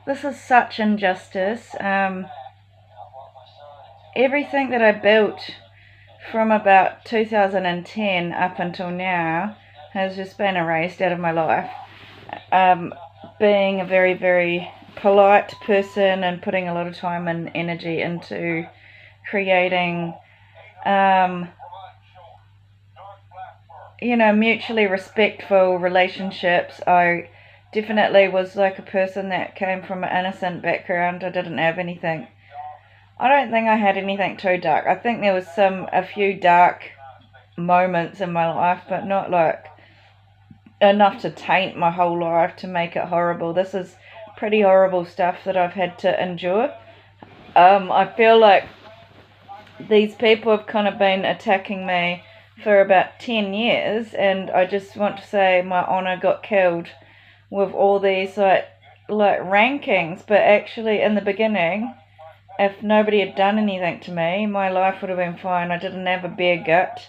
this is such injustice. Everything that I built from about 2010 up until now has just been erased out of my life. Being a very, very polite person and putting a lot of time and energy into creating, mutually respectful relationships. I definitely was like a person that came from an innocent background. I didn't have anything. I don't think I had anything too dark. I think there was a few dark moments in my life, but not like enough to taint my whole life to make it horrible. This is pretty horrible stuff that I've had to endure. I feel like these people have kind of been attacking me for about 10 years, and I just want to say my honour got killed with all these like rankings. But actually in the beginning, if nobody had done anything to me, my life would have been fine. I didn't have a bare gut.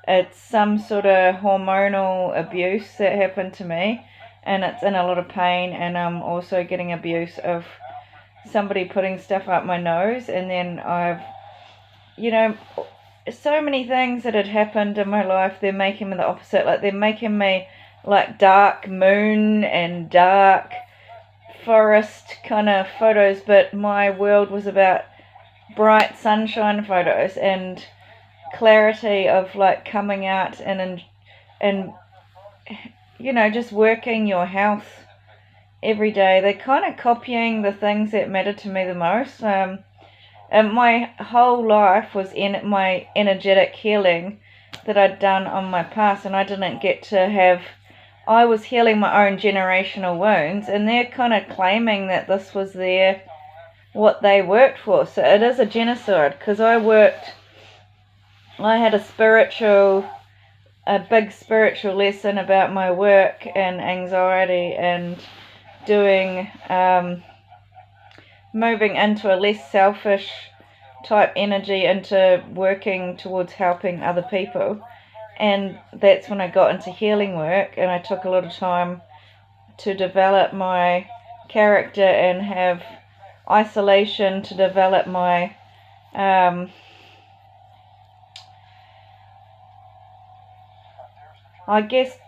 It's some sort of hormonal abuse that happened to me, and it's in a lot of pain, and I'm also getting abuse of somebody putting stuff up my nose. And then I've, so many things that had happened in my life, they're making me the opposite. Like, they're making me like dark moon and dark forest kind of photos, but my world was about bright sunshine photos and clarity of like coming out and just working your health every day. They're kind of copying the things that matter to me the most. And my whole life was in my energetic healing that I'd done on my past, and I didn't get to have. I was healing my own generational wounds, and they're kind of claiming that this was what they worked for. So it is a genocide, because I had a big spiritual lesson about my work and anxiety, and doing, moving into a less selfish type energy, into working towards helping other people. And that's when I got into healing work, and I took a lot of time to develop my character and have isolation to develop my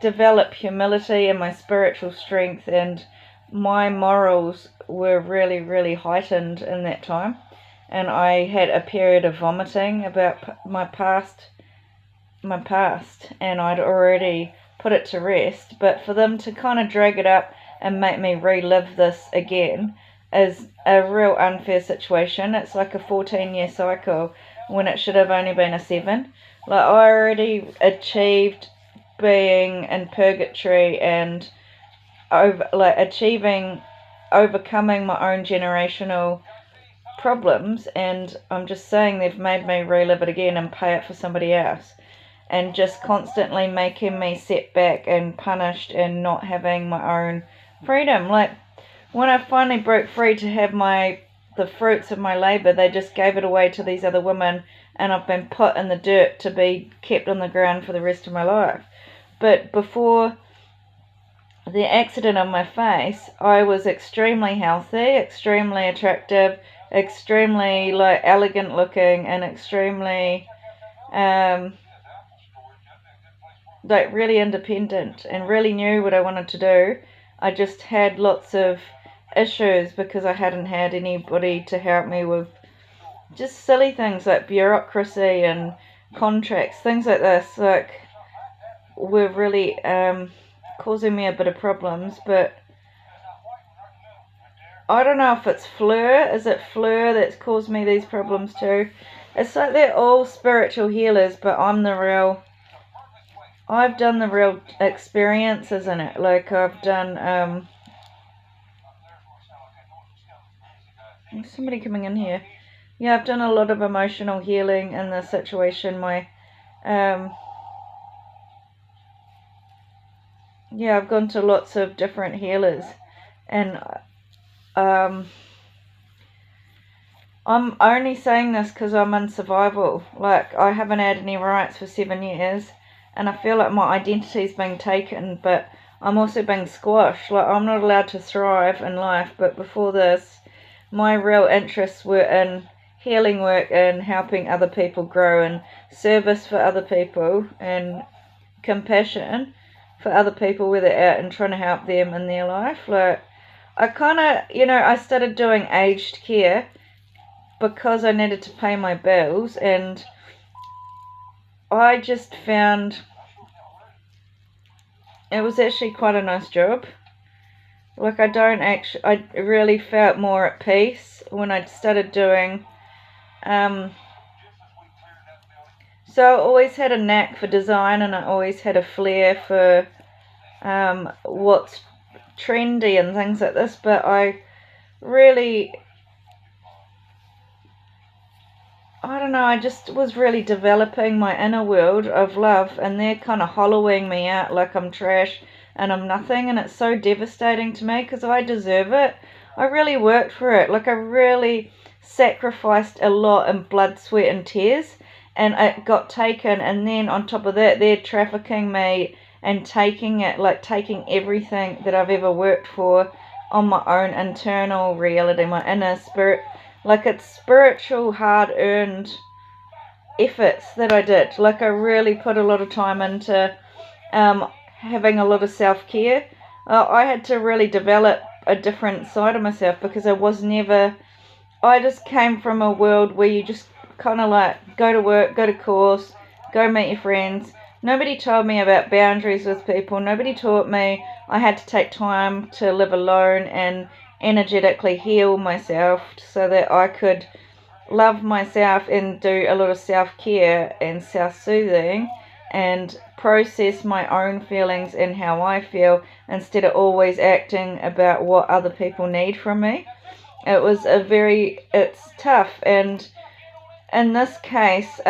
develop humility and my spiritual strength, and my morals were really, really heightened in that time. And I had a period of vomiting about my past, and I'd already put it to rest. But for them to kind of drag it up and make me relive this again is a real unfair situation. It's like a 14-year cycle when it should have only been a 7. Like, I already achieved being in purgatory and overcoming my own generational problems, and I'm just saying they've made me relive it again and pay it for somebody else, and just constantly making me set back and punished and not having my own freedom. Like, when I finally broke free to have the fruits of my labor, they just gave it away to these other women, and I've been put in the dirt to be kept on the ground for the rest of my life. But before the accident on my face, I was extremely healthy, extremely attractive, extremely elegant looking, and extremely really independent, and really knew what I wanted to do. I just had lots of issues because I hadn't had anybody to help me with just silly things like bureaucracy and contracts, things like this, were really causing me a bit of problems. But I don't know if it's Fleur. Is it Fleur that's caused me these problems too? It's like they're all spiritual healers, but I've done the real experiences in it. Like, I've done, somebody coming in here. Yeah, I've done a lot of emotional healing in this situation. I've gone to lots of different healers, and I'm only saying this because I'm in survival. Like, I haven't had any rights for 7 years, and I feel like my identity's being taken, but I'm also being squashed. Like, I'm not allowed to thrive in life, but before this, my real interests were in healing work and helping other people grow, and service for other people, and compassion for other people where they're at and trying to help them in their life. Like, I kind of, I started doing aged care because I needed to pay my bills, and I just found it was actually quite a nice job. Like, I really felt more at peace when I started doing, so I always had a knack for design, and I always had a flair for what's trendy and things like this, but I don't know, I just was really developing my inner world of love, and they're kind of hollowing me out like I'm trash and I'm nothing, and it's so devastating to me because I deserve it. I really worked for it. Like, I really sacrificed a lot in blood, sweat and tears, and it got taken, and then on top of that, they're trafficking me and taking it, like taking everything that I've ever worked for on my own internal reality, my inner spirit. Like, it's spiritual, hard-earned efforts that I did. Like, I really put a lot of time into having a lot of self-care. I had to really develop a different side of myself because I just came from a world where you just kind of like go to work, go to course, go meet your friends. Nobody told me about boundaries with people. Nobody taught me I had to take time to live alone and energetically heal myself so that I could love myself and do a lot of self-care and self-soothing and process my own feelings and how I feel instead of always acting about what other people need from me. It's tough, and in this case,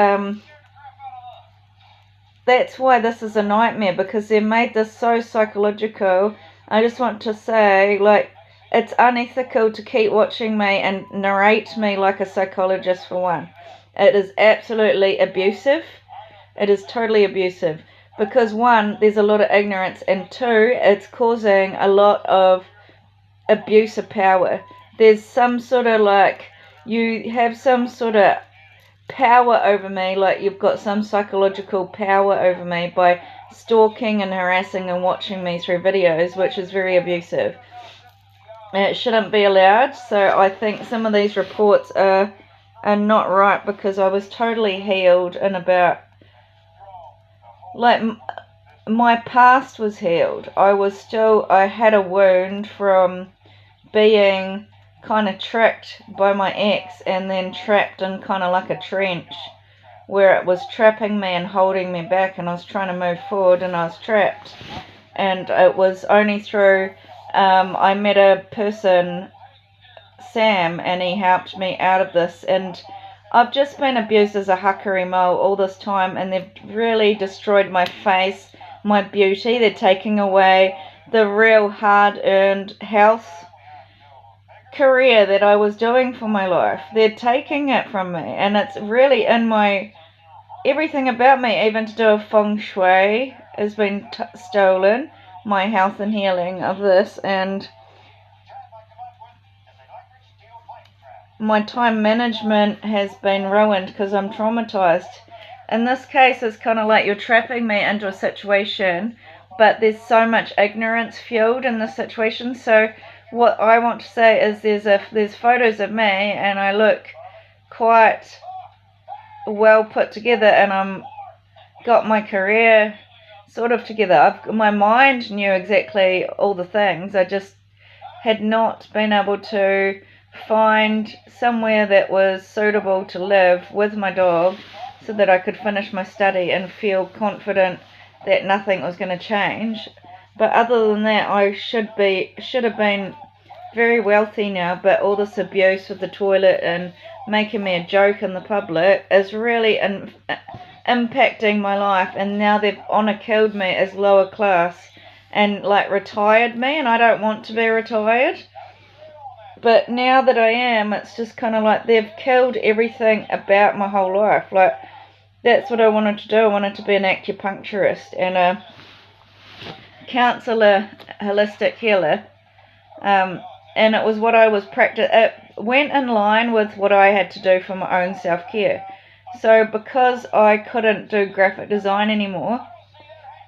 that's why this is a nightmare, because they made this so psychological. I just want to say, like, it's unethical to keep watching me and narrate me like a psychologist, for one. It is absolutely abusive. It is totally abusive. Because, one, there's a lot of ignorance, and two, it's causing a lot of abuse of power. There's some sort of, like, you have some sort of power over me, like you've got some psychological power over me by stalking and harassing and watching me through videos, which is very abusive. And it shouldn't be allowed. So I think some of these reports are not right, because I was totally healed and about, like, my past was healed. I had a wound from being kind of tricked by my ex, and then trapped in kind of like a trench where it was trapping me and holding me back, and I was trying to move forward and I was trapped. And it was only through I met a person, Sam, and he helped me out of this. And I've just been abused as a hakari mole all this time, and they've really destroyed my face, my beauty. They're taking away the real hard-earned health career that I was doing for my life. They're taking it from me, and it's really in my everything about me, even to do with feng shui, has been stolen. My health and healing of this, and my time management has been ruined because I'm traumatized. In this case, it's kind of like you're trapping me into a situation, but there's so much ignorance fueled in the situation. So what I want to say is there's photos of me, and I look quite well put together, and I'm got my career sort of together. My mind knew exactly all the things. I just had not been able to find somewhere that was suitable to live with my dog so that I could finish my study and feel confident that nothing was going to change. But other than that, I should have been very wealthy now, but all this abuse with the toilet and making me a joke in the public is really impacting my life. And now they've honor killed me as lower class and like retired me, and I don't want to be retired. But now that I am, it's just kind of like they've killed everything about my whole life. Like, that's what I wanted to do. I wanted to be an acupuncturist and a counsellor, holistic healer, and it was what I was it went in line with what I had to do for my own self-care. So because I couldn't do graphic design anymore,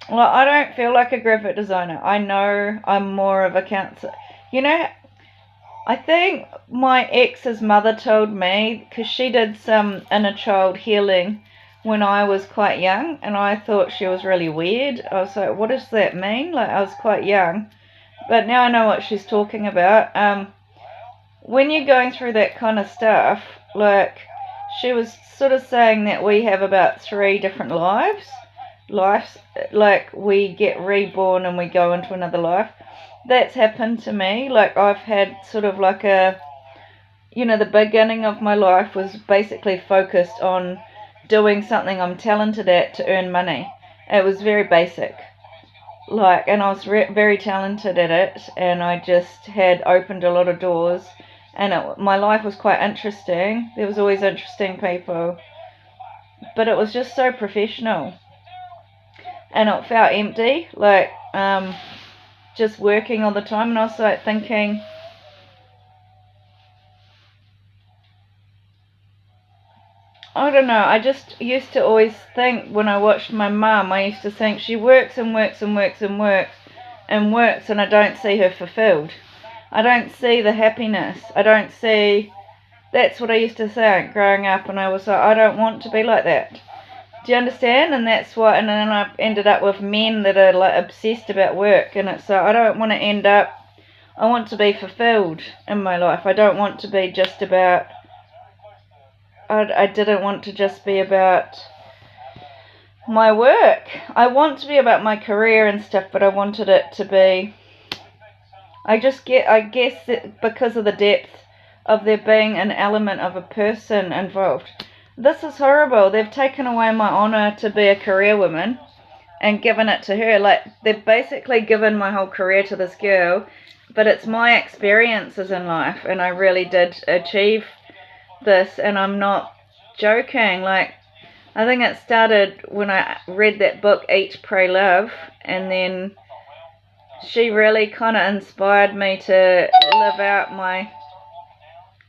well, I don't feel like a graphic designer. I know I'm more of a counselor. You know, I think my ex's mother told me, because she did some inner child healing when I was quite young, and I thought she was really weird. I was like, what does that mean? Like, I was quite young, but now I know what she's talking about. When you're going through that kind of stuff, like, she was sort of saying that we have about 3 different lives, like we get reborn and we go into another life. That's happened to me. Like, I've had sort of like the beginning of my life was basically focused on doing something I'm talented at to earn money. It was very basic, like, and I was very talented at it, and I just had opened a lot of doors, and my life was quite interesting. There was always interesting people, but it was just so professional, and it felt empty, like, just working all the time. And I was like thinking, I don't know, I just used to always think, when I watched my mum, I used to think she works and works and works and works and works, and I don't see her fulfilled. I don't see the happiness. I don't see... That's what I used to think growing up, and I was like, I don't want to be like that. Do you understand? And that's why, and then I ended up with men that are like obsessed about work, and it's like, I don't want to end up... I want to be fulfilled in my life. I don't want to be just about... I didn't want to just be about my work. I want to be about my career and stuff, but I wanted it to be... I guess that because of the depth of there being an element of a person involved. This is horrible. They've taken away my honour to be a career woman and given it to her. Like, they've basically given my whole career to this girl, but it's my experiences in life, and I really did achieve this, and I'm not joking. Like, I think it started when I read that book, Eat, Pray, Love, and then she really kind of inspired me to live out my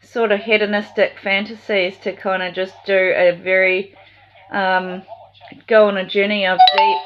sort of hedonistic fantasies, to kind of just do a very go on a journey of deep